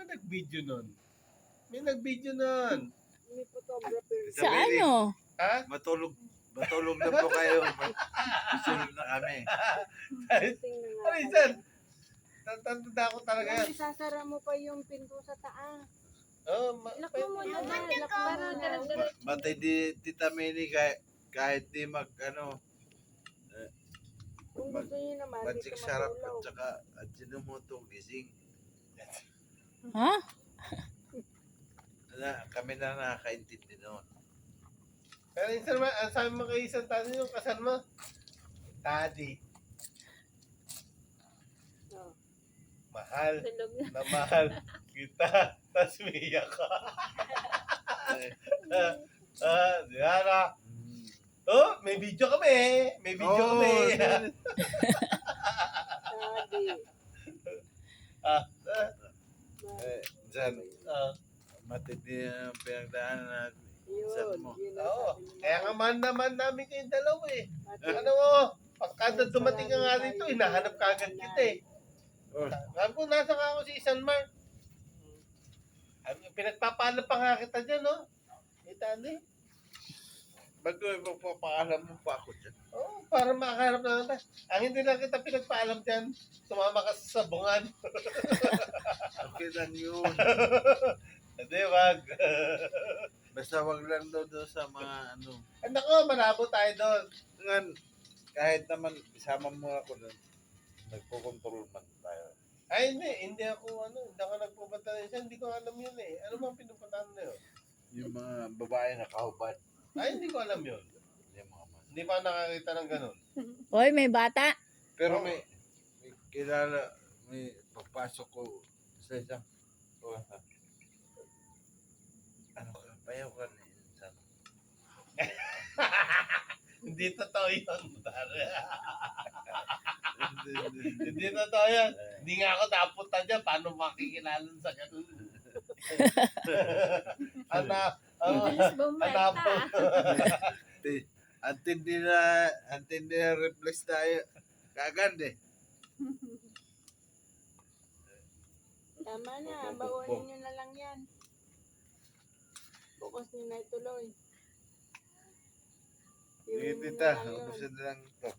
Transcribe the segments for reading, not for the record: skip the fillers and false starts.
nag-video nun? May nag-video nun. May photographer. Sa ano? Ha? Matulog na po kayo. Isunod na kami. Tingnan nga. Ano yun? Tanda ko talaga yan. Isasara mo pa yung pinto sa taas. Oh, Lock mo muna dahil. Lock mo muna. Matay di Tita Mini kahit di mag ano, Kung gusto niyo naman, mansik dito sarap at matulog. saka Ajinomoto gising. Ha? Kami na nakakaintindi noon. Pero insan naman, ang sabi mo kay isang tadi yung kasal mo? Tadi. Oh. Mahal. Tulog na. Na mahal kita. Tapos umiyak ka. Diana. Oh, may video kami. May video kami. Daddy. Diyan, Ah, matindi ang pinagdaanan natin. Yun. Saan mo? Yun ang Oo. sabi ni Kaya nga Mama. naman namin kayong dalawa eh. Ate, Ano mo, pagkada dumating ka nga dito, hinahanap ka agad kita eh. Oh, Sabi ko, nasa ka ako si Isan Mark. Pinagpapaalam pa nga kita dyan, no? Kita ni. ba't ko ipapaalam mo pa ako dyan? Oo, para makaharap na kita. Ang hindi lang kita pinagpaalam dyan, sumama ka sa sabungan. Okay lang yun. Hindi, wag. Basta wag lang daw doon sa mga ano. Ay, nako, malabo tayo doon. Ngan, kahit naman isama mo ako doon, nagpo-control man tayo. Ay, hindi ako nagpupunta na isa, hindi ko alam yun eh. Ano bang pinupuntahan na yun? Yung mga babae na kahubad. Ay, hindi ko alam yun. Yung mga man. Hindi pa ako nakakita ng ganun. Hoy, may bata. Pero may kilala, may pagpasok ko sa isang, ano ka, payaw ka na insan. Hindi totoo yun. Hindi totoo yan. Hindi nga ako napunta dyan. Paano makikilala sa ganun? Bilis bumalta. Antindi na replace tayo. Kagad eh. Tama na. Bawanin nyo na lang yan. Bukas nyo na ituloy. Sige Iwan mo tita, na yun. ubusin na lang ito.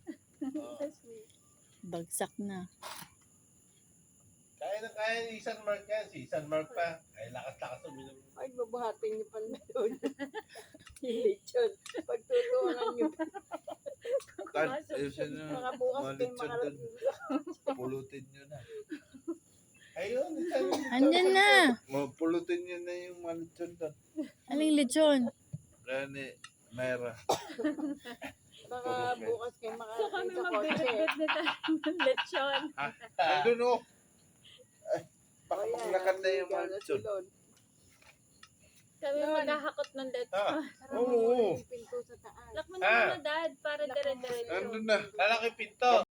Bagsak na. Kaya na kaya ni Isan Mark yan. Si Isan Mark pa. Ay, lakas-lakas uminom. Ay, babahatin nyo pa na doon. Lechon. Pagtutunan nyo. Tad, ayusin nyo. Mga bukas kayo Malitson doon. makarating. Pulutin nyo na. Ayun, Isan. Andyan na. Pulutin nyo na yung malitson doon. Aling lechon? Kaya ni Mayra. Baka bukas kayo So makarating kami sa kotse. magbibigit na tayo ng lechon. Andun o. Ay, baka O yan, maglakad na yung ikaw na malitson. silon. Kami Yun. maghahakot ng lechon. Sara mo Oo. muna yung pinto sa taas. Lock mo na Ah. muna, Dad, para dire-diretso. Andun na. Lalaki pinto.